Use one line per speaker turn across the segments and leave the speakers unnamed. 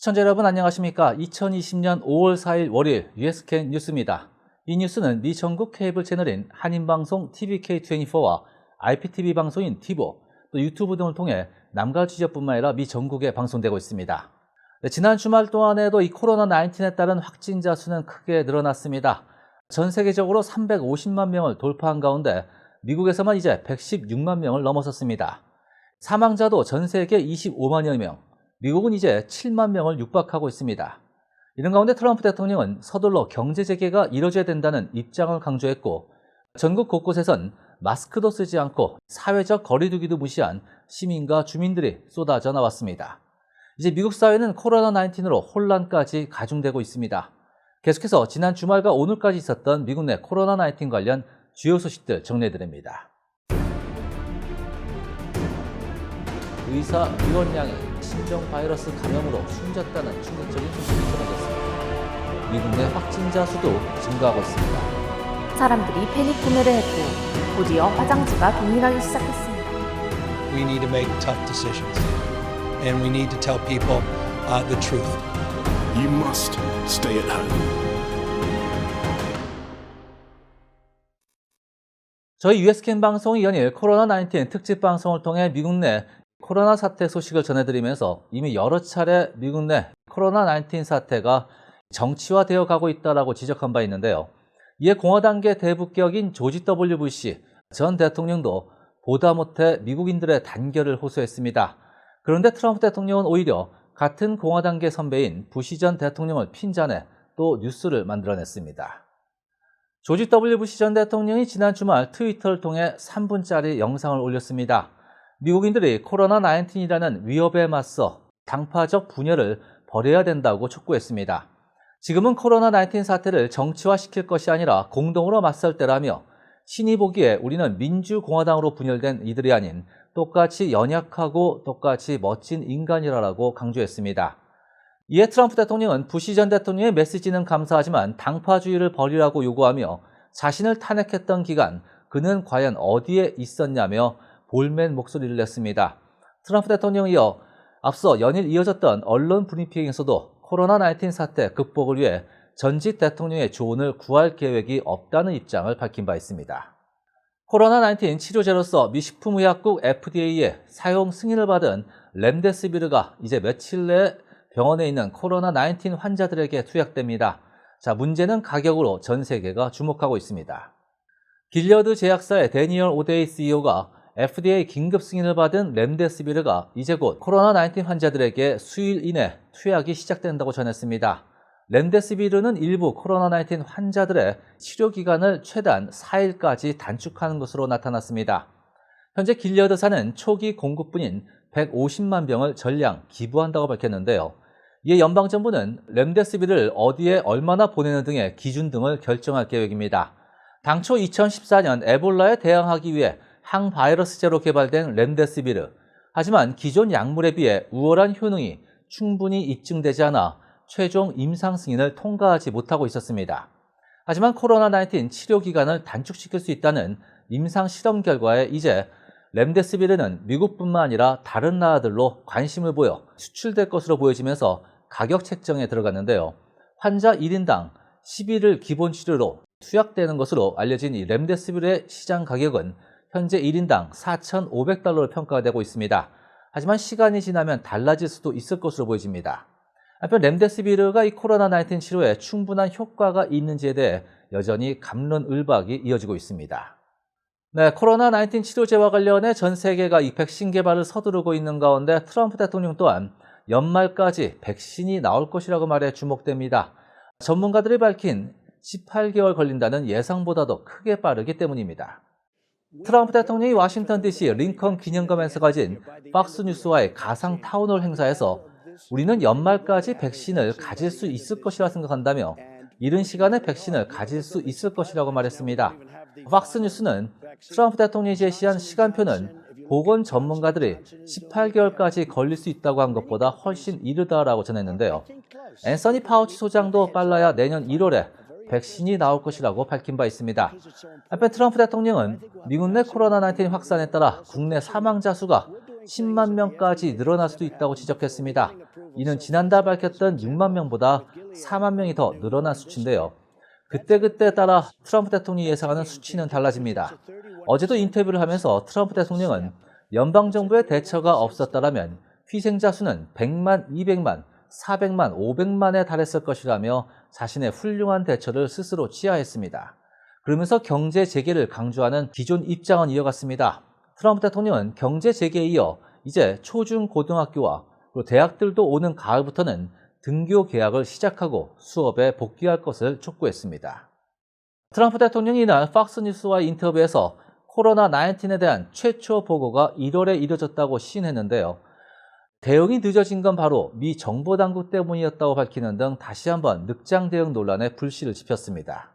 시청자 여러분 안녕하십니까? 2020년 5월 4일 월요일 USKN 뉴스입니다. 이 뉴스는 미 전국 케이블 채널인 한인방송 TVK24와 IPTV 방송인 티보, 또 유튜브 등을 통해 남가 지역뿐만 아니라 미 전국에 방송되고 있습니다. 지난 주말 동안에도 이 코로나19에 따른 확진자 수는 크게 늘어났습니다. 전 세계적으로 350만 명을 돌파한 가운데 미국에서만 이제 116만 명을 넘어섰습니다. 사망자도 전 세계 25만여 명, 미국은 이제 7만 명을 육박하고 있습니다. 이런 가운데 트럼프 대통령은 서둘러 경제 재개가 이뤄져야 된다는 입장을 강조했고, 전국 곳곳에선 마스크도 쓰지 않고 사회적 거리 두기도 무시한 시민과 주민들이 쏟아져 나왔습니다. 이제 미국 사회는 코로나19로 혼란까지 가중되고 있습니다. 계속해서 지난 주말과 오늘까지 있었던 미국 내 코로나19 관련 주요 소식들 정리해드립니다. 의사 위원량이 신종 바이러스 감염으로 숨졌다는 충격적인 소식이 전해졌습니다. 미국 내 확진자 수도 증가하고 있습니다.
사람들이 패닉 구매를 했고 곧이어 화장지가 동일하기 시작했습니다.
We need to make tough decisions, and we need to tell people the truth.
You must stay at home.
저희 USKN 방송이 연일 코로나19 특집 방송을 통해 미국 내 코로나 사태 소식을 전해드리면서 이미 여러 차례 미국 내 코로나19 사태가 정치화되어 가고 있다고 지적한 바 있는데요. 이에 공화당계 대북격인 조지 W. 부시 전 대통령도 보다 못해 미국인들의 단결을 호소했습니다. 그런데 트럼프 대통령은 오히려 같은 공화당계 선배인 부시 전 대통령을 핀잔해 또 뉴스를 만들어냈습니다. 조지 W. 부시 전 대통령이 지난 주말 트위터를 통해 3분짜리 영상을 올렸습니다. 미국인들이 코로나19이라는 위협에 맞서 당파적 분열을 버려야 된다고 촉구했습니다. 지금은 코로나19 사태를 정치화시킬 것이 아니라 공동으로 맞설 때라며 신이 보기에 우리는 민주공화당으로 분열된 이들이 아닌 똑같이 연약하고 똑같이 멋진 인간이라고 강조했습니다. 이에 트럼프 대통령은 부시 전 대통령의 메시지는 감사하지만 당파주의를 버리라고 요구하며 자신을 탄핵했던 기간 그는 과연 어디에 있었냐며 볼멘 목소리를 냈습니다. 트럼프 대통령이 이어 앞서 연일 이어졌던 언론 브리핑에서도 코로나19 사태 극복을 위해 전직 대통령의 조언을 구할 계획이 없다는 입장을 밝힌 바 있습니다. 코로나19 치료제로서 미 식품의약국 FDA의 사용 승인을 받은 렘데시비르가 이제 며칠 내에 병원에 있는 코로나19 환자들에게 투약됩니다. 문제는 가격으로 전 세계가 주목하고 있습니다. 길리어드 제약사의 데니얼 오데이 CEO가 FDA 긴급 승인을 받은 렘데시비르가 이제 곧 코로나19 환자들에게 수일 이내 투약이 시작된다고 전했습니다. 렘데시비르는 일부 코로나19 환자들의 치료 기간을 최단 4일까지 단축하는 것으로 나타났습니다. 현재 길리어드사는 초기 공급분인 150만 병을 전량 기부한다고 밝혔는데요. 이에 연방정부는 렘데시비르를 어디에 얼마나 보내는 등의 기준 등을 결정할 계획입니다. 당초 2014년 에볼라에 대항하기 위해 항바이러스제로 개발된 렘데시비르. 하지만 기존 약물에 비해 우월한 효능이 충분히 입증되지 않아 최종 임상 승인을 통과하지 못하고 있었습니다. 하지만 코로나19 치료 기간을 단축시킬 수 있다는 임상 실험 결과에 이제 렘데시비르는 미국뿐만 아니라 다른 나라들로 관심을 보여 수출될 것으로 보여지면서 가격 책정에 들어갔는데요. 환자 1인당 10일을 기본 치료로 투약되는 것으로 알려진 이 렘데시비르의 시장 가격은 현재 1인당 4,500달러로 평가가 되고 있습니다. 하지만 시간이 지나면 달라질 수도 있을 것으로 보여집니다. 한편 렘데시비르가 이 코로나19 치료에 충분한 효과가 있는지에 대해 여전히 갑론을박이 이어지고 있습니다. 네, 코로나19 치료제와 관련해 전 세계가 이 백신 개발을 서두르고 있는 가운데 트럼프 대통령 또한 연말까지 백신이 나올 것이라고 말해 주목됩니다. 전문가들이 밝힌 18개월 걸린다는 예상보다도 크게 빠르기 때문입니다. 트럼프 대통령이 워싱턴 DC 링컨 기념관에서 가진 팍스뉴스와의 가상 타운홀 행사에서 우리는 연말까지 백신을 가질 수 있을 것이라 생각한다며 이른 시간에 백신을 가질 수 있을 것이라고 말했습니다. 팍스뉴스는 트럼프 대통령이 제시한 시간표는 보건 전문가들이 18개월까지 걸릴 수 있다고 한 것보다 훨씬 이르다라고 전했는데요. 앤서니 파우치 소장도 빨라야 내년 1월에 백신이 나올 것이라고 밝힌 바 있습니다. 한편 트럼프 대통령은 미국 내 코로나19 확산에 따라 국내 사망자 수가 10만 명까지 늘어날 수도 있다고 지적했습니다. 이는 지난달 밝혔던 6만 명보다 4만 명이 더 늘어난 수치인데요. 그때그때 따라 트럼프 대통령이 예상하는 수치는 달라집니다. 어제도 인터뷰를 하면서 트럼프 대통령은 연방정부의 대처가 없었다라면 희생자 수는 100만, 200만, 400만, 500만에 달했을 것이라며 자신의 훌륭한 대처를 스스로 치하했습니다. 그러면서 경제 재개를 강조하는 기존 입장은 이어갔습니다. 트럼프 대통령은 경제 재개에 이어 이제 초중 고등학교와 그리고 대학들도 오는 가을부터는 등교 개학을 시작하고 수업에 복귀할 것을 촉구했습니다. 트럼프 대통령이 이날 팍스뉴스와의 인터뷰에서 코로나19에 대한 최초 보고가 1월에 이뤄졌다고 시인했는데요. 대응이 늦어진 건 바로 미 정보당국 때문이었다고 밝히는 등 다시 한번 늑장 대응 논란에 불씨를 지폈습니다.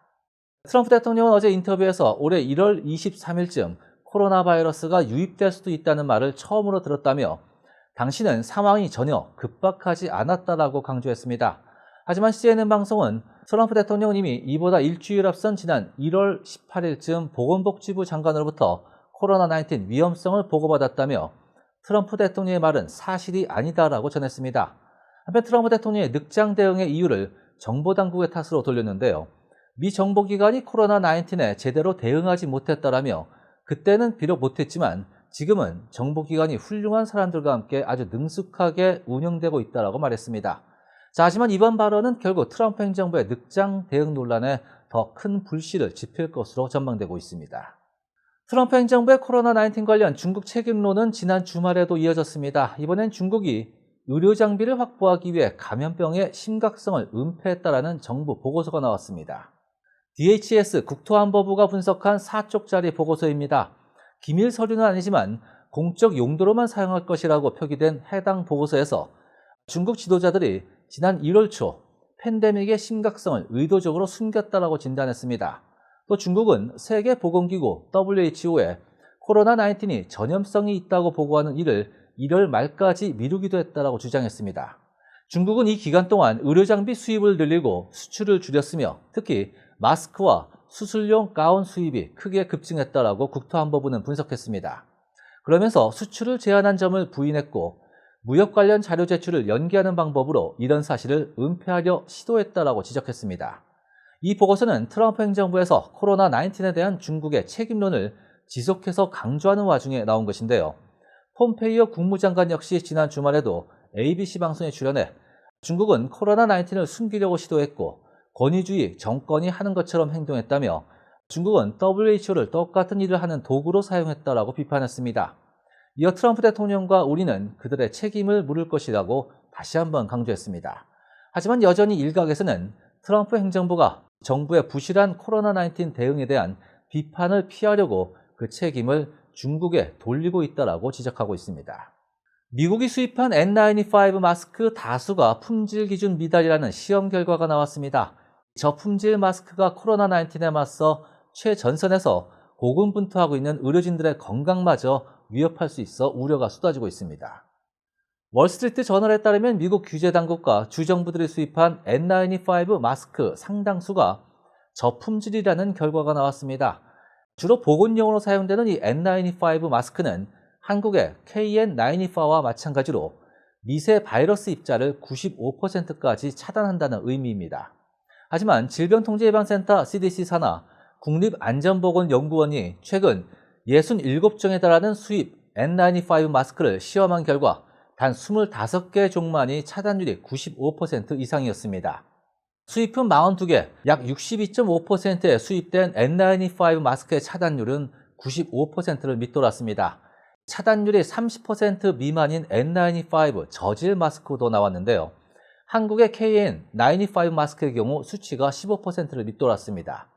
트럼프 대통령은 어제 인터뷰에서 올해 1월 23일쯤 코로나 바이러스가 유입될 수도 있다는 말을 처음으로 들었다며 당시는 상황이 전혀 급박하지 않았다라고 강조했습니다. 하지만 CNN 방송은 트럼프 대통령은 이미 이보다 일주일 앞선 지난 1월 18일쯤 보건복지부 장관으로부터 코로나19 위험성을 보고받았다며 트럼프 대통령의 말은 사실이 아니다라고 전했습니다. 한편 트럼프 대통령의 늑장 대응의 이유를 정보당국의 탓으로 돌렸는데요. 미 정보기관이 코로나19에 제대로 대응하지 못했다라며 그때는 비록 못했지만 지금은 정보기관이 훌륭한 사람들과 함께 아주 능숙하게 운영되고 있다라고 말했습니다. 자, 하지만 이번 발언은 결국 트럼프 행정부의 늑장 대응 논란에 더 큰 불씨를 지필 것으로 전망되고 있습니다. 트럼프 행정부의 코로나19 관련 중국 책임론은 지난 주말에도 이어졌습니다. 이번엔 중국이 의료 장비를 확보하기 위해 감염병의 심각성을 은폐했다라는 정부 보고서가 나왔습니다. DHS 국토안보부가 분석한 4쪽짜리 보고서입니다. 기밀 서류는 아니지만 공적 용도로만 사용할 것이라고 표기된 해당 보고서에서 중국 지도자들이 지난 1월 초 팬데믹의 심각성을 의도적으로 숨겼다라고 진단했습니다. 또 중국은 세계보건기구 WHO에 코로나19이 전염성이 있다고 보고하는 일을 1월 말까지 미루기도 했다라고 주장했습니다. 중국은 이 기간 동안 의료장비 수입을 늘리고 수출을 줄였으며 특히 마스크와 수술용 가운 수입이 크게 급증했다라고 국토안보부는 분석했습니다. 그러면서 수출을 제한한 점을 부인했고 무역 관련 자료 제출을 연기하는 방법으로 이런 사실을 은폐하려 시도했다라고 지적했습니다. 이 보고서는 트럼프 행정부에서 코로나19에 대한 중국의 책임론을 지속해서 강조하는 와중에 나온 것인데요. 폼페이오 국무장관 역시 지난 주말에도 ABC 방송에 출연해 중국은 코로나19을 숨기려고 시도했고 권위주의 정권이 하는 것처럼 행동했다며 중국은 WHO를 똑같은 일을 하는 도구로 사용했다라고 비판했습니다. 이어 트럼프 대통령과 우리는 그들의 책임을 물을 것이라고 다시 한번 강조했습니다. 하지만 여전히 일각에서는 트럼프 행정부가 정부의 부실한 코로나19 대응에 대한 비판을 피하려고 그 책임을 중국에 돌리고 있다라고 지적하고 있습니다. 미국이 수입한 N95 마스크 다수가 품질 기준 미달이라는 시험 결과가 나왔습니다. 저품질 마스크가 코로나19에 맞서 최전선에서 고군분투하고 있는 의료진들의 건강마저 위협할 수 있어 우려가 쏟아지고 있습니다. 월스트리트 저널에 따르면 미국 규제당국과 주정부들이 수입한 N95 마스크 상당수가 저품질이라는 결과가 나왔습니다. 주로 보건용으로 사용되는 이 N95 마스크는 한국의 KN94와 마찬가지로 미세 바이러스 입자를 95%까지 차단한다는 의미입니다. 하지만 질병통제예방센터 CDC 산하 국립안전보건연구원이 최근 67종에 달하는 수입 N95 마스크를 시험한 결과 단 25개 종만이 차단율이 95% 이상이었습니다. 수입품 42개, 약 62.5%에 수입된 N95 마스크의 차단율은 95%를 밑돌았습니다. 차단율이 30% 미만인 N95 저질 마스크도 나왔는데요. 한국의 KN95 마스크의 경우 수치가 15%를 밑돌았습니다.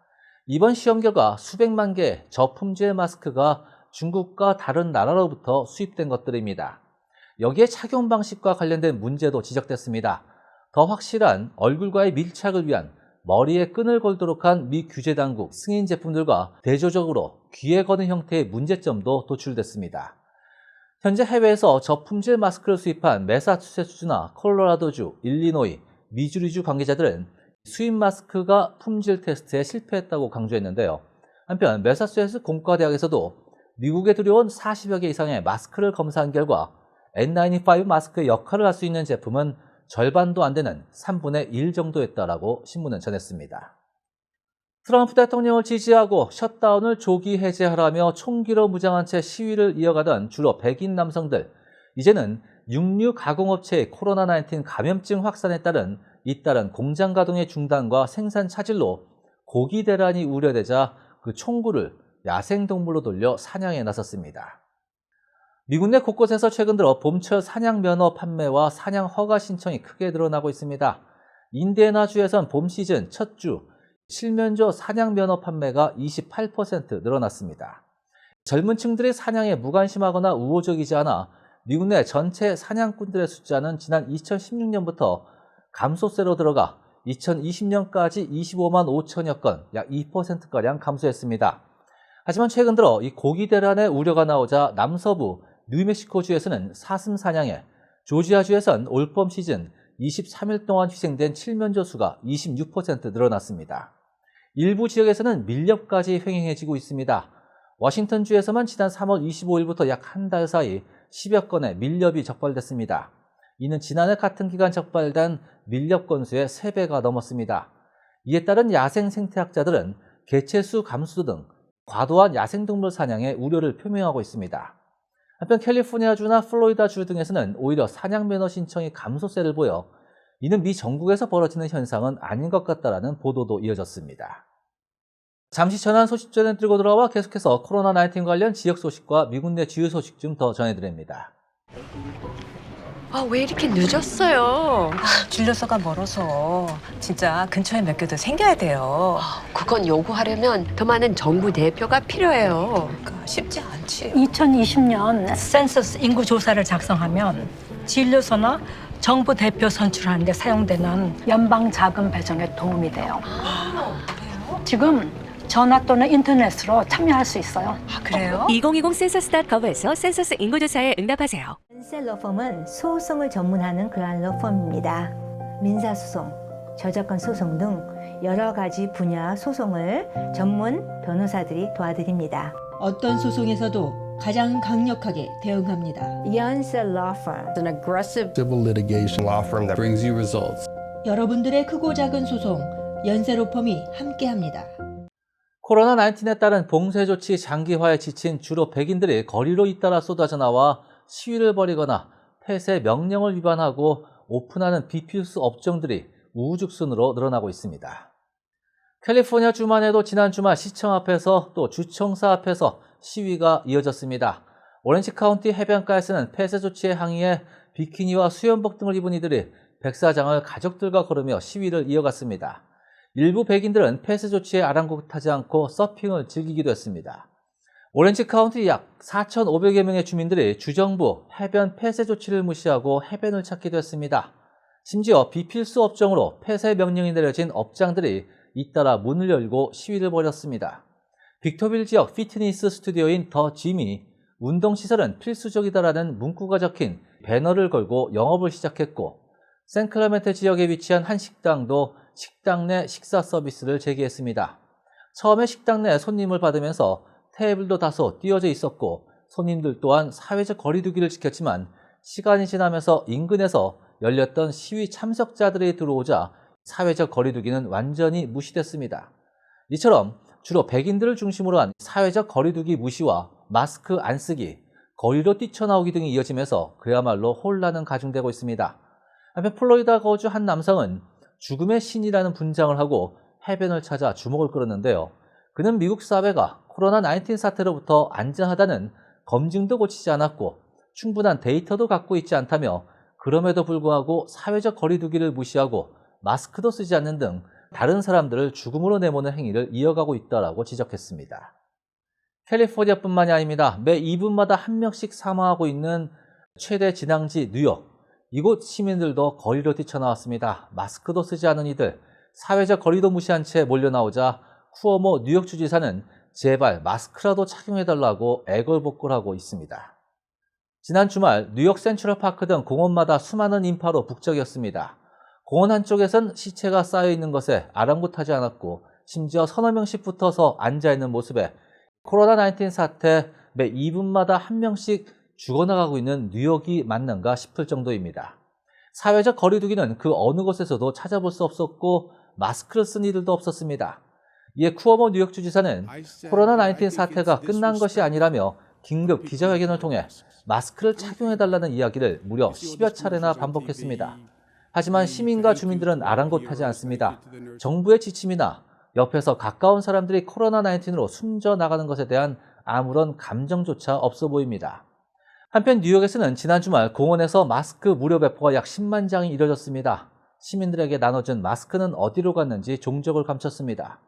이번 시험 결과 수백만 개의 저품질 마스크가 중국과 다른 나라로부터 수입된 것들입니다. 여기에 착용 방식과 관련된 문제도 지적됐습니다. 더 확실한 얼굴과의 밀착을 위한 머리에 끈을 걸도록 한 미 규제당국 승인 제품들과 대조적으로 귀에 거는 형태의 문제점도 도출됐습니다. 현재 해외에서 저품질 마스크를 수입한 매사추세츠주나 콜로라도주, 일리노이, 미주리주 관계자들은 수입 마스크가 품질 테스트에 실패했다고 강조했는데요. 한편 매사추세츠 공과대학에서도 미국에 들여온 40여 개 이상의 마스크를 검사한 결과 N95 마스크의 역할을 할 수 있는 제품은 절반도 안 되는 3분의 1 정도였다라고 신문은 전했습니다. 트럼프 대통령을 지지하고 셧다운을 조기 해제하라며 총기로 무장한 채 시위를 이어가던 주로 백인 남성들, 이제는 육류 가공업체의 코로나19 감염증 확산에 따른 잇따른 공장 가동의 중단과 생산 차질로 고기 대란이 우려되자 그 총구를 야생동물로 돌려 사냥에 나섰습니다. 미국 내 곳곳에서 최근 들어 봄철 사냥 면허 판매와 사냥 허가 신청이 크게 늘어나고 있습니다. 인디애나주에선 봄 시즌 첫 주 칠면조 사냥 면허 판매가 28% 늘어났습니다. 젊은 층들의 사냥에 무관심하거나 우호적이지 않아 미국 내 전체 사냥꾼들의 숫자는 지난 2016년부터 감소세로 들어가 2020년까지 25만 5천여 건, 약 2%가량 감소했습니다. 하지만 최근 들어 이 고기 대란의 우려가 나오자 남서부 뉴멕시코주에서는 사슴 사냥에, 조지아주에선 올봄 시즌 23일 동안 희생된 칠면조 수가 26% 늘어났습니다. 일부 지역에서는 밀렵까지 횡행해지고 있습니다. 워싱턴주에서만 지난 3월 25일부터 약 한 달 사이 10여 건의 밀렵이 적발됐습니다. 이는 지난해 같은 기간 적발된 밀렵 건수의 3배가 넘었습니다. 이에 따른 야생 생태학자들은 개체수 감소 등 과도한 야생동물 사냥에 우려를 표명하고 있습니다. 한편 캘리포니아주나 플로리다주 등에서는 오히려 사냥 면허 신청이 감소세를 보여 이는 미 전국에서 벌어지는 현상은 아닌 것 같다라는 보도도 이어졌습니다. 잠시 전한 소식 전에 들고 들어와 계속해서 코로나19 관련 지역 소식과 미국 내 주요 소식 좀 더 전해드립니다.
왜 이렇게 늦었어요?
진료소가 멀어서 진짜 근처에 몇 개 더 생겨야 돼요.
그건 요구하려면 더 많은 정부 대표가 필요해요.
그러니까 쉽지 않지.
2020년 센서스 인구 조사를 작성하면 진료소나 정부 대표 선출하는 데 사용되는 연방 자금 배정에 도움이 돼요. 지금 전화 또는 인터넷으로 참여할 수 있어요.
그래요?
2020 센서스.com에서 센서스 인구조사에 응답하세요.
렌셀 러펌은 소송을 전문하는 그러한 러펌입니다. 민사소송, 저작권 소송 등 여러 가지 분야 소송을 전문 변호사들이 도와드립니다.
어떤 소송에서도 가장 강력하게 대응합니다.
렌셀 러펌.
An aggressive
civil litigation law firm that brings you results.
여러분들의 크고 작은 소송, 연세 로펌이 함께합니다.
코로나19에 따른 봉쇄 조치 장기화에 지친 주로 백인들이 거리로 잇따라 쏟아져 나와 시위를 벌이거나 폐쇄 명령을 위반하고 오픈하는 비필수 업종들이 우후죽순으로 늘어나고 있습니다. 캘리포니아 주만 해도 지난 주말 시청 앞에서 또 주청사 앞에서 시위가 이어졌습니다. 오렌지 카운티 해변가에서는 폐쇄 조치에 항의해 비키니와 수영복 등을 입은 이들이 백사장을 가족들과 걸으며 시위를 이어갔습니다. 일부 백인들은 폐쇄 조치에 아랑곳하지 않고 서핑을 즐기기도 했습니다. 오렌지 카운티 약 4,500여 명의 주민들이 주정부 해변 폐쇄 조치를 무시하고 해변을 찾기도 했습니다. 심지어 비필수 업종으로 폐쇄 명령이 내려진 업장들이 잇따라 문을 열고 시위를 벌였습니다. 빅토빌 지역 피트니스 스튜디오인 더 짐이 운동시설은 필수적이다라는 문구가 적힌 배너를 걸고 영업을 시작했고, 샌클레멘테 지역에 위치한 한 식당도 식당 내 식사 서비스를 제기했습니다. 처음에 식당 내 손님을 받으면서 테이블도 다소 띄어져 있었고 손님들 또한 사회적 거리 두기를 지켰지만 시간이 지나면서 인근에서 열렸던 시위 참석자들이 들어오자 사회적 거리 두기는 완전히 무시됐습니다. 이처럼 주로 백인들을 중심으로 한 사회적 거리 두기 무시와 마스크 안 쓰기, 거리로 뛰쳐나오기 등이 이어지면서 그야말로 혼란은 가중되고 있습니다. 한편 플로리다 거주 한 남성은 죽음의 신이라는 분장을 하고 해변을 찾아 주목을 끌었는데요. 그는 미국 사회가 코로나19 사태로부터 안전하다는 검증도 고치지 않았고 충분한 데이터도 갖고 있지 않다며 그럼에도 불구하고 사회적 거리 두기를 무시하고 마스크도 쓰지 않는 등 다른 사람들을 죽음으로 내모는 행위를 이어가고 있다고 지적했습니다. 캘리포니아뿐만이 아닙니다. 매 2분마다 한 명씩 사망하고 있는 최대 진앙지 뉴욕. 이곳 시민들도 거리로 뛰쳐나왔습니다. 마스크도 쓰지 않은 이들, 사회적 거리도 무시한 채 몰려나오자 쿠오모 뉴욕 주지사는 제발 마스크라도 착용해달라고 애걸복걸하고 있습니다. 지난 주말 뉴욕 센트럴파크 등 공원마다 수많은 인파로 북적였습니다. 공원 한쪽에선 시체가 쌓여있는 것에 아랑곳하지 않았고 심지어 서너 명씩 붙어서 앉아있는 모습에 코로나19 사태 매 2분마다 한 명씩 죽어나가고 있는 뉴욕이 맞는가 싶을 정도입니다. 사회적 거리두기는 그 어느 곳에서도 찾아볼 수 없었고 마스크를 쓴 이들도 없었습니다. 이에 쿠오모 뉴욕 주지사는 코로나19 사태가 끝난 것이 아니라며 긴급 기자회견을 통해 마스크를 착용해달라는 이야기를 무려 10여 차례나 반복했습니다. 하지만 시민과 주민들은 아랑곳하지 않습니다. 정부의 지침이나 옆에서 가까운 사람들이 코로나19으로 숨져 나가는 것에 대한 아무런 감정조차 없어 보입니다. 한편 뉴욕에서는 지난 주말 공원에서 마스크 무료 배포가 약 10만 장이 이뤄졌습니다. 시민들에게 나눠준 마스크는 어디로 갔는지 종적을 감췄습니다.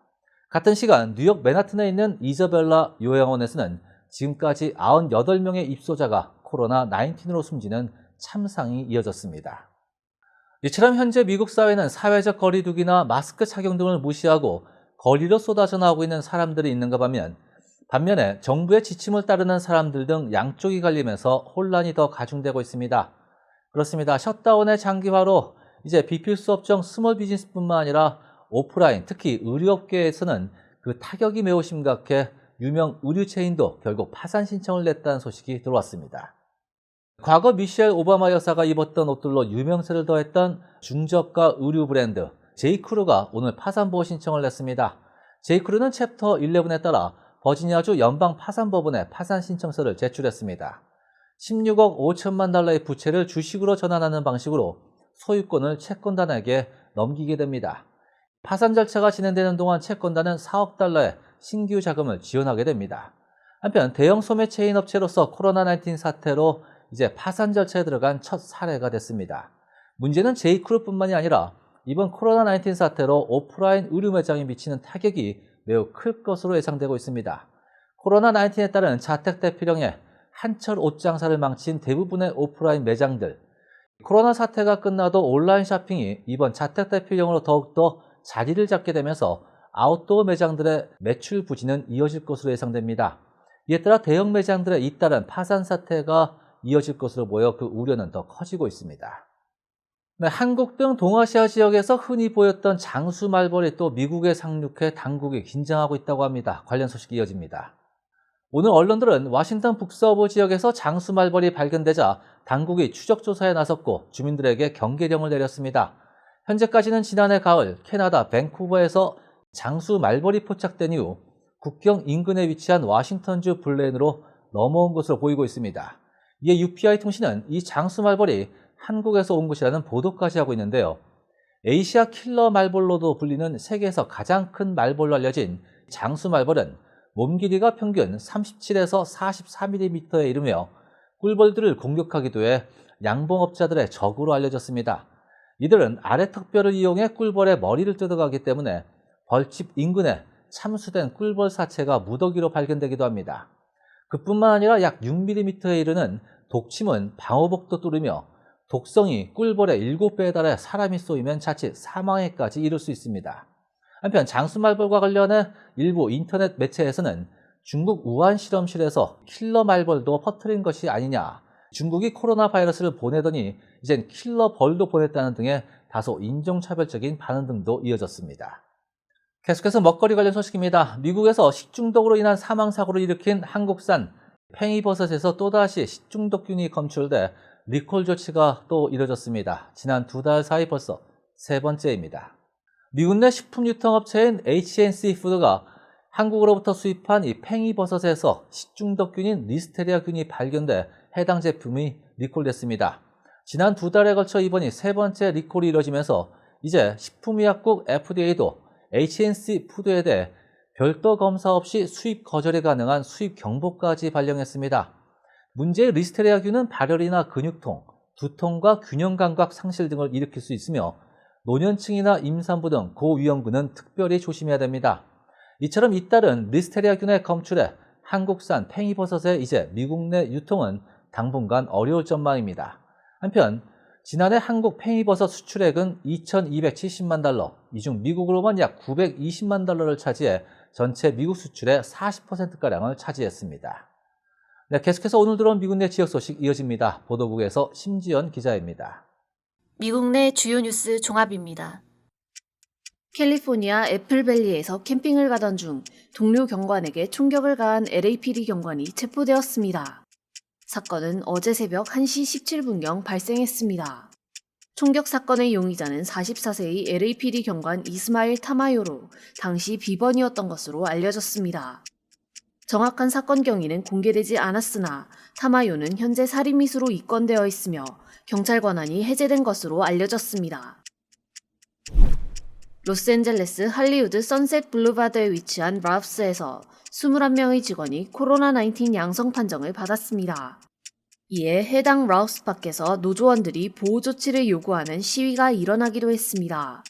같은 시간 뉴욕 맨하튼에 있는 이저벨라 요양원에서는 지금까지 98명의 입소자가 코로나19으로 숨지는 참상이 이어졌습니다. 이처럼 현재 미국 사회는 사회적 거리두기나 마스크 착용 등을 무시하고 거리로 쏟아져 나오고 있는 사람들이 있는가 하면 반면에 정부의 지침을 따르는 사람들 등 양쪽이 갈리면서 혼란이 더 가중되고 있습니다. 그렇습니다. 셧다운의 장기화로 이제 비필수 업종 스몰 비즈니스뿐만 아니라 오프라인, 특히 의료업계에서는 그 타격이 매우 심각해 유명 의류 체인도 결국 파산 신청을 냈다는 소식이 들어왔습니다. 과거 미셸 오바마 여사가 입었던 옷들로 유명세를 더했던 중저가 의류 브랜드 제이크루가 오늘 파산보호 신청을 냈습니다. 제이크루는 챕터 11에 따라 버지니아주 연방 파산법원에 파산 신청서를 제출했습니다. 16억 5천만 달러의 부채를 주식으로 전환하는 방식으로 소유권을 채권단에게 넘기게 됩니다. 파산 절차가 진행되는 동안 채권단은 4억 달러의 신규 자금을 지원하게 됩니다. 한편 대형 소매 체인 업체로서 코로나19 사태로 이제 파산 절차에 들어간 첫 사례가 됐습니다. 문제는 제이크루뿐만이 아니라 이번 코로나19 사태로 오프라인 의류 매장에 미치는 타격이 매우 클 것으로 예상되고 있습니다. 코로나19에 따른 자택 대피령에 한철 옷 장사를 망친 대부분의 오프라인 매장들, 코로나 사태가 끝나도 온라인 쇼핑이 이번 자택 대피령으로 더욱더 자리를 잡게 되면서 아웃도어 매장들의 매출 부진은 이어질 것으로 예상됩니다. 이에 따라 대형 매장들의 잇따른 파산 사태가 이어질 것으로 보여 그 우려는 더 커지고 있습니다. 네, 한국 등 동아시아 지역에서 흔히 보였던 장수 말벌이 또 미국에 상륙해 당국이 긴장하고 있다고 합니다. 관련 소식이 이어집니다. 오늘 언론들은 워싱턴 북서부 지역에서 장수 말벌이 발견되자 당국이 추적 조사에 나섰고 주민들에게 경계령을 내렸습니다. 현재까지는 지난해 가을 캐나다 밴쿠버에서 장수 말벌이 포착된 이후 국경 인근에 위치한 워싱턴주 블레인으로 넘어온 것으로 보이고 있습니다. 이에 UPI 통신은 이 장수 말벌이 한국에서 온 것이라는 보도까지 하고 있는데요. 에이시아 킬러 말벌로도 불리는 세계에서 가장 큰 말벌로 알려진 장수 말벌은 몸 길이가 평균 37에서 44mm에 이르며 꿀벌들을 공격하기도 해 양봉업자들의 적으로 알려졌습니다. 이들은 아래 턱뼈를 이용해 꿀벌의 머리를 뜯어가기 때문에 벌집 인근에 참수된 꿀벌 사체가 무더기로 발견되기도 합니다. 그뿐만 아니라 약 6mm에 이르는 독침은 방호복도 뚫으며 독성이 꿀벌의 7배에 달해 사람이 쏘이면 자칫 사망에까지 이를 수 있습니다. 한편 장수말벌과 관련해 일부 인터넷 매체에서는 중국 우한 실험실에서 킬러 말벌도 퍼뜨린 것이 아니냐, 중국이 코로나 바이러스를 보내더니 이젠 킬러 벌도 보냈다는 등의 다소 인종차별적인 반응 등도 이어졌습니다. 계속해서 먹거리 관련 소식입니다. 미국에서 식중독으로 인한 사망사고를 일으킨 한국산 팽이버섯에서 또다시 식중독균이 검출돼 리콜 조치가 또 이뤄졌습니다. 지난 2달 사이 벌써 세 번째입니다. 미국 내 식품 유통업체인 H&C 푸드가 한국으로부터 수입한 이 팽이버섯에서 식중독균인 리스테리아균이 발견돼 해당 제품이 리콜됐습니다. 지난 2달에 걸쳐 이번이 세 번째 리콜이 이뤄지면서 이제 식품의약국 FDA도 H&C 푸드에 대해 별도 검사 없이 수입 거절이 가능한 수입 경보까지 발령했습니다. 문제의 리스테리아균은 발열이나 근육통, 두통과 균형 감각 상실 등을 일으킬 수 있으며 노년층이나 임산부 등 고위험군은 특별히 조심해야 됩니다. 이처럼 잇따른 리스테리아균의 검출에 한국산 팽이버섯의 이제 미국 내 유통은 당분간 어려울 전망입니다. 한편 지난해 한국 팽이버섯 수출액은 2,270만 달러, 이 중 미국으로만 약 920만 달러를 차지해 전체 미국 수출의 40%가량을 차지했습니다. 네, 계속해서 오늘 들어온 미국 내 지역 소식 이어집니다. 보도국에서 심지연 기자입니다.
미국 내 주요 뉴스 종합입니다. 캘리포니아 애플밸리에서 캠핑을 가던 중 동료 경관에게 총격을 가한 LAPD 경관이 체포되었습니다. 사건은 어제 새벽 1시 17분경 발생했습니다. 총격 사건의 용의자는 44세의 LAPD 경관 이스마일 타마요로 당시 비번이었던 것으로 알려졌습니다. 정확한 사건 경위는 공개되지 않았으나 타마요는 현재 살인미수로 입건되어 있으며 경찰 권한이 해제된 것으로 알려졌습니다. 로스앤젤레스 할리우드 선셋 블루바드에 위치한 랍스에서 21명의 직원이 코로나19 양성 판정을 받았습니다. 이에 해당 라우스 밖에서 노조원들이 보호 조치를 요구하는 시위가 일어나기도 했습니다.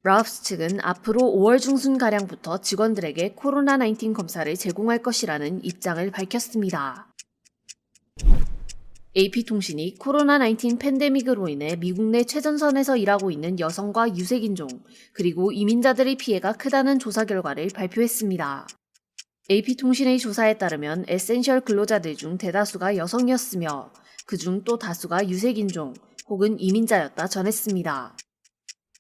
라우스 측은 앞으로 5월 중순가량부터 직원들에게 코로나19 검사를 제공할 것이라는 입장을 밝혔습니다. AP통신이 코로나19 팬데믹으로 인해 미국 내 최전선에서 일하고 있는 여성과 유색인종, 그리고 이민자들의 피해가 크다는 조사 결과를 발표했습니다. AP통신의 조사에 따르면 에센셜 근로자들 중 대다수가 여성이었으며 그중 또 다수가 유색인종 혹은 이민자였다 전했습니다.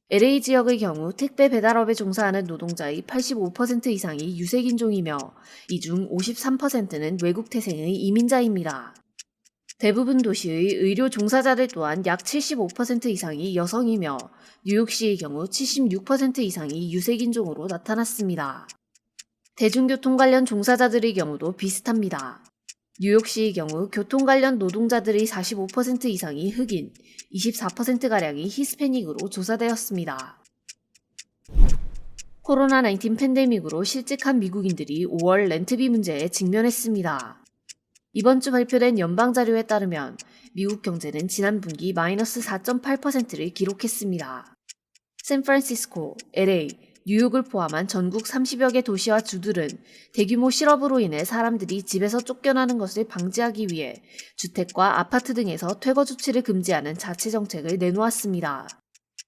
LA 지역의 경우 택배 배달업에 종사하는 노동자의 85% 이상이 유색인종이며 이 중 53%는 외국 태생의 이민자입니다. 대부분 도시의 의료 종사자들 또한 약 75% 이상이 여성이며 뉴욕시의 경우 76% 이상이 유색인종으로 나타났습니다. 대중교통 관련 종사자들의 경우도 비슷합니다. 뉴욕시의 경우 교통 관련 노동자들의 45% 이상이 흑인, 24%가량이 히스패닉으로 조사되었습니다. 코로나19 팬데믹으로 실직한 미국인들이 5월 렌트비 문제에 직면했습니다. 이번 주 발표된 연방 자료에 따르면 미국 경제는 지난 분기 마이너스 4.8%를 기록했습니다. 샌프란시스코, LA, 뉴욕을 포함한 전국 30여 개 도시와 주들은 대규모 실업으로 인해 사람들이 집에서 쫓겨나는 것을 방지하기 위해 주택과 아파트 등에서 퇴거 조치를 금지하는 자체 정책을 내놓았습니다.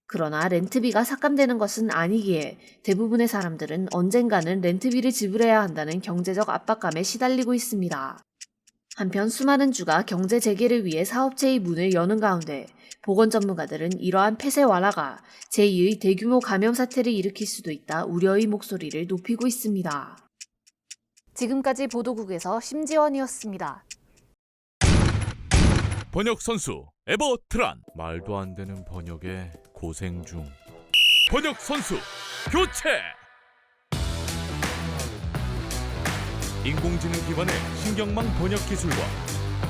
그러나 렌트비가 삭감되는 것은 아니기에 대부분의 사람들은 언젠가는 렌트비를 지불해야 한다는 경제적 압박감에 시달리고 있습니다. 한편 수많은 주가 경제 재개를 위해 사업체의 문을 여는 가운데 보건 전문가들은 이러한 폐쇄 완화가 제2의 대규모 감염 사태를 일으킬 수도 있다 우려의 목소리를 높이고 있습니다. 지금까지 보도국에서 심지원이었습니다.
번역 선수 에버트란. 말도 안 되는 번역에 고생 중. 번역 선수 교체. 인공지능 기반의 신경망 번역 기술과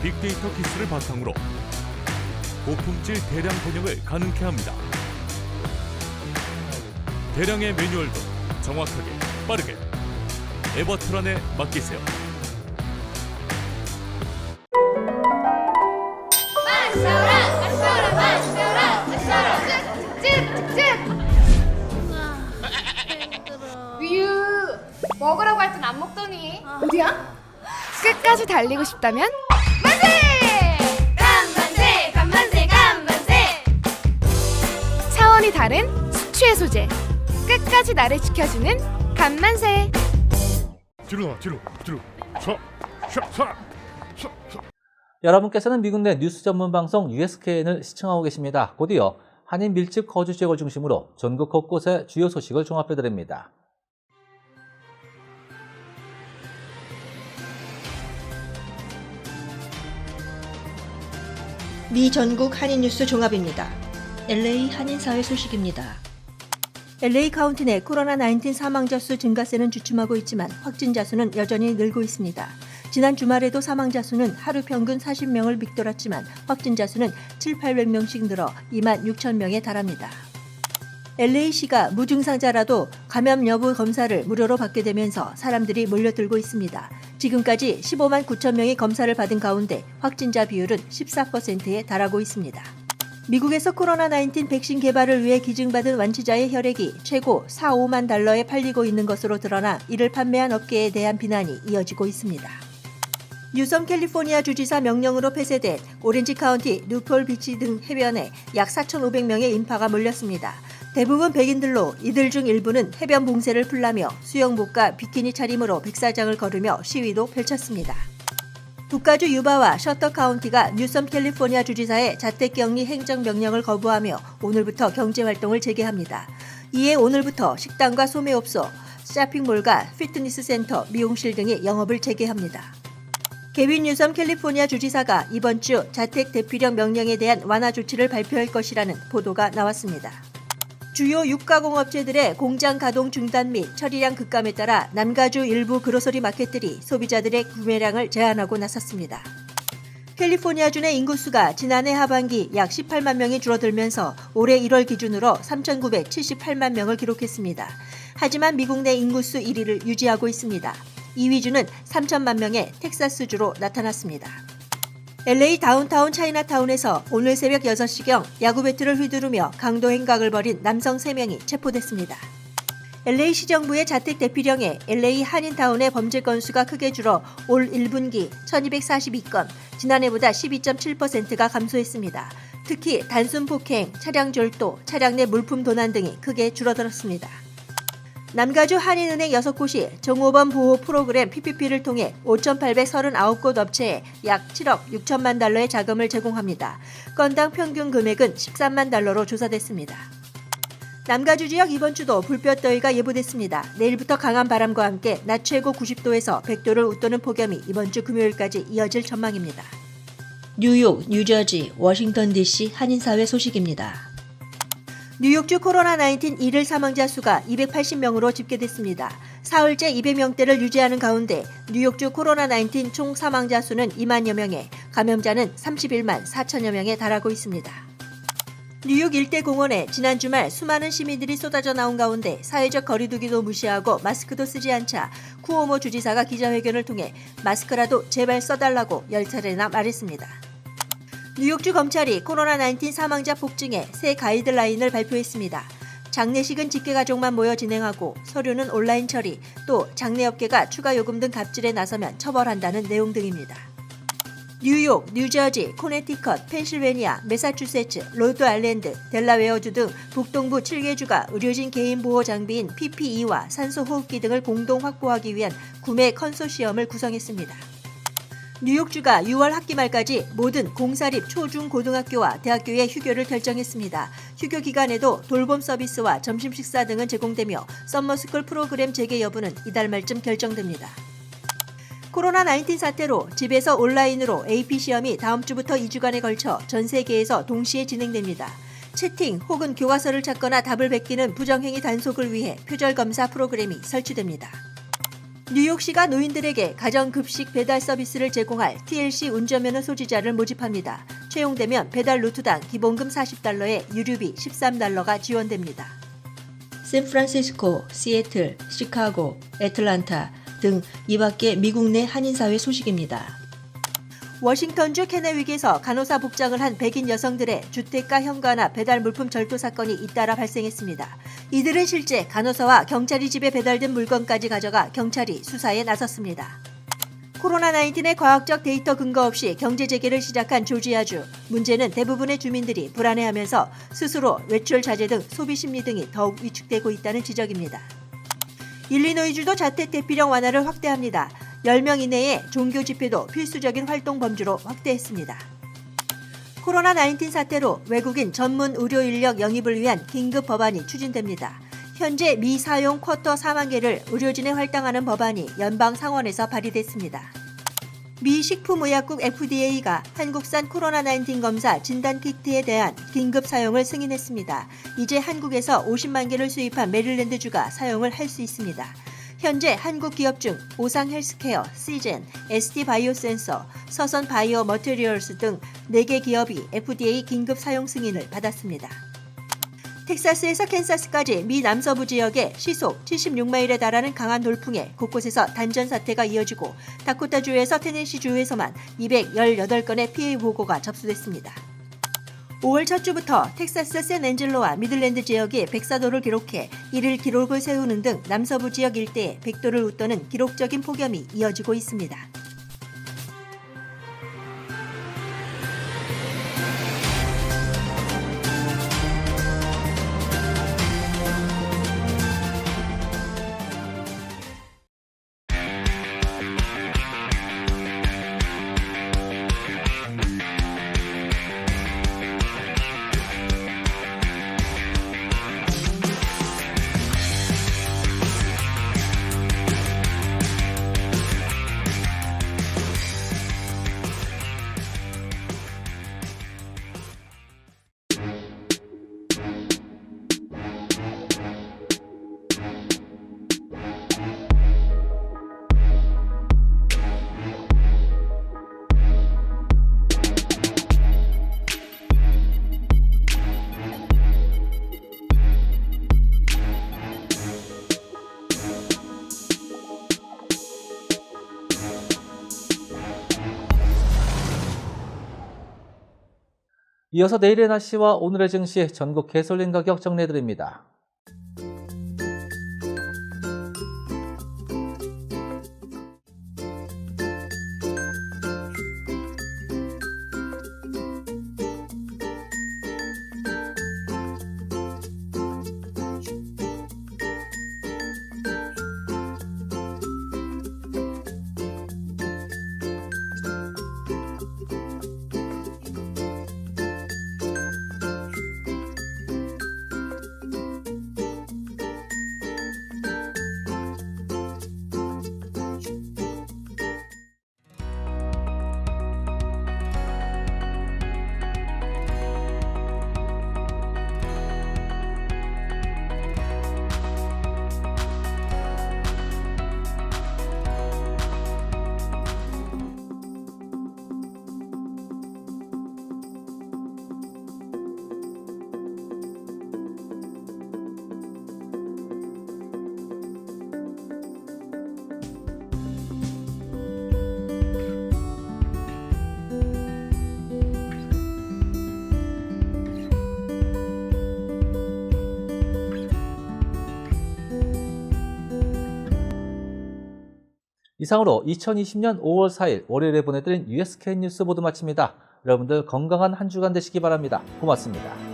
빅데이터 기술을 바탕으로 고품질 대량 번역을 가능케 합니다. 대량의 매뉴얼도 정확하게 빠르게 에버트란에 맡기세요.
위유 먹으라고 할 땐 안 먹더니 어디야? 끝까지 달리고 싶다면 만세! 간만세! 간만세! 간만세! 차원이 다른 수치의 소재 끝까지 나를 지켜주는 간만세.
뒤로
여러분께서는 미국 내 뉴스 전문 방송 USKN을 시청하고 계십니다. 곧이어 한인 밀집 거주 지역을 중심으로 전국 곳곳의 주요 소식을 종합해드립니다.
미 전국 한인 뉴스 종합입니다. LA 한인사회 소식입니다.
LA 카운티 내 코로나19 사망자 수 증가세는 주춤하고 있지만 확진자 수는 여전히 늘고 있습니다. 지난 주말에도 사망자 수는 하루 평균 40명을 밑돌았지만 확진자 수는 7,800명씩 늘어 26,000명에 달합니다. LA시가 무증상자라도 감염 여부 검사를 무료로 받게 되면서 사람들이 몰려들고 있습니다. 지금까지 15만 9천 명이 검사를 받은 가운데 확진자 비율은 14%에 달하고 있습니다. 미국에서 코로나19 백신 개발을 위해 기증받은 완치자의 혈액이 최고 4-5만 달러에 팔리고 있는 것으로 드러나 이를 판매한 업계에 대한 비난이 이어지고 있습니다. 뉴섬 캘리포니아 주지사 명령으로 폐쇄된 오렌지 카운티 뉴폴 비치 등 해변에 약 4,500명의 인파가 몰렸습니다. 대부분 백인들로 이들 중 일부는 해변 봉쇄를 풀라며 수영복과 비키니 차림으로 백사장을 걸으며 시위도 펼쳤습니다. 북가주 유바와 셔터 카운티가 뉴섬 캘리포니아 주지사의 자택격리 행정명령을 거부하며 오늘부터 경제활동을 재개합니다. 이에 오늘부터 식당과 소매업소, 쇼핑몰과 피트니스 센터, 미용실 등이 영업을 재개합니다. 개빈 뉴섬 캘리포니아 주지사가 이번 주 자택 대피령 명령에 대한 완화 조치를 발표할 것이라는 보도가 나왔습니다. 주요 육가공업체들의 공장 가동 중단 및 처리량 급감에 따라 남가주 일부 그로서리 마켓들이 소비자들의 구매량을 제한하고 나섰습니다. 캘리포니아주 내 인구수가 지난해 하반기 약 18만 명이 줄어들면서 올해 1월 기준으로 3,978만 명을 기록했습니다. 하지만 미국 내 인구수 1위를 유지하고 있습니다. 2위 주는 3천만 명의 텍사스주로 나타났습니다. LA 다운타운 차이나타운에서 오늘 새벽 6시경 야구 배트를 휘두르며 강도 행각을 벌인 남성 3명이 체포됐습니다. LA 시정부의 자택 대피령에 LA 한인타운의 범죄 건수가 크게 줄어 올 1분기 1242건, 지난해보다 12.7%가 감소했습니다. 특히 단순 폭행, 차량 절도, 차량 내 물품 도난 등이 크게 줄어들었습니다. 남가주 한인은행 6곳이 정호범 보호 프로그램 PPP를 통해 5,839곳 업체에 약 7억 6천만 달러의 자금을 제공합니다. 건당 평균 금액은 13만 달러로 조사됐습니다. 남가주 지역 이번 주도 불볕더위가 예보됐습니다. 내일부터 강한 바람과 함께 낮 최고 90도에서 100도를 웃도는 폭염이 이번 주 금요일까지 이어질 전망입니다. 뉴욕, 뉴저지, 워싱턴 DC 한인사회 소식입니다. 뉴욕주 코로나19 일일 사망자 수가 280명으로 집계됐습니다. 사흘째 200명대를 유지하는 가운데 뉴욕주 코로나19 총 사망자 수는 2만여 명에 감염자는 31만 4천여 명에 달하고 있습니다. 뉴욕 일대 공원에 지난 주말 수많은 시민들이 쏟아져 나온 가운데 사회적 거리두기도 무시하고 마스크도 쓰지 않자 쿠오모 주지사가 기자회견을 통해 마스크라도 제발 써달라고 10차례나 말했습니다. 뉴욕주 검찰이 코로나19 사망자 폭증에 새 가이드라인을 발표했습니다. 장례식은 직계가족만 모여 진행하고 서류는 온라인 처리, 또 장례업계가 추가 요금 등 갑질에 나서면 처벌한다는 내용 등입니다. 뉴욕, 뉴저지, 코네티컷, 펜실베니아, 매사추세츠, 로드아일랜드, 델라웨어주 등 북동부 7개 주가 의료진 개인 보호 장비인 PPE와 산소 호흡기 등을 공동 확보하기 위한 구매 컨소시엄을 구성했습니다. 뉴욕주가 6월 학기 말까지 모든 공사립 초중 고등학교와 대학교의 휴교를 결정했습니다. 휴교 기간에도 돌봄 서비스와 점심 식사 등은 제공되며 썸머스쿨 프로그램 재개 여부는 이달 말쯤 결정됩니다. 코로나19 사태로 집에서 온라인으로 AP 시험이 다음 주부터 2주간에 걸쳐 전 세계에서 동시에 진행됩니다. 채팅 혹은 교과서를 찾거나 답을 베끼는 부정행위 단속을 위해 표절검사 프로그램이 설치됩니다. 뉴욕시가 노인들에게 가정급식 배달 서비스를 제공할 TLC 운전면허 소지자를 모집합니다. 채용되면 배달 루트당 기본금 $40에 유류비 $13가 지원됩니다. 샌프란시스코, 시애틀, 시카고, 애틀란타 등 이밖에 미국 내 한인사회 소식입니다. 워싱턴주 케네윅에서 간호사 복장을 한 백인 여성들의 주택가 현관화 배달 물품 절도 사건이 잇따라 발생했습니다. 이들은 실제 간호사와 경찰이 집에 배달된 물건까지 가져가 경찰이 수사에 나섰습니다. 코로나19의 과학적 데이터 근거 없이 경제 재개를 시작한 조지아주. 문제는 대부분의 주민들이 불안해하면서 스스로 외출 자제 등 소비 심리 등이 더욱 위축되고 있다는 지적입니다. 일리노이주도 자택 대피령 완화를 확대합니다. 10명 이내의 종교 집회도 필수적인 활동 범주로 확대했습니다. 코로나19 사태로 외국인 전문 의료 인력 영입을 위한 긴급 법안이 추진됩니다. 현재 미사용 쿼터 4만 개를 의료진에 할당하는 법안이 연방 상원에서 발의됐습니다. 미 식품의약국 FDA가 한국산 코로나19 검사 진단키트에 대한 긴급 사용을 승인했습니다. 이제 한국에서 50만 개를 수입한 메릴랜드주가 사용을 할 수 있습니다. 현재 한국 기업 중 오상 헬스케어, 시젠, ST바이오센서, 서선 바이오 머티리얼스 등 4개 기업이 FDA 긴급 사용 승인을 받았습니다. 텍사스에서 캔사스까지 미 남서부 지역에 시속 76마일에 달하는 강한 돌풍에 곳곳에서 단전 사태가 이어지고 다코타주에서 테네시주에서만 218건의 피해 보고가 접수됐습니다. 5월 첫 주부터 텍사스 샌앤젤로와 미들랜드 지역이 104도를 기록해 1일 기록을 세우는 등 남서부 지역 일대에 100도를 웃도는 기록적인 폭염이 이어지고 있습니다.
이어서 내일의 날씨와 오늘의 증시, 전국 가솔린 가격 정리해드립니다. 이상으로 2020년 5월 4일 월요일에 보내드린 USK 뉴스 모두 마칩니다. 여러분들 건강한 한 주간 되시기 바랍니다. 고맙습니다.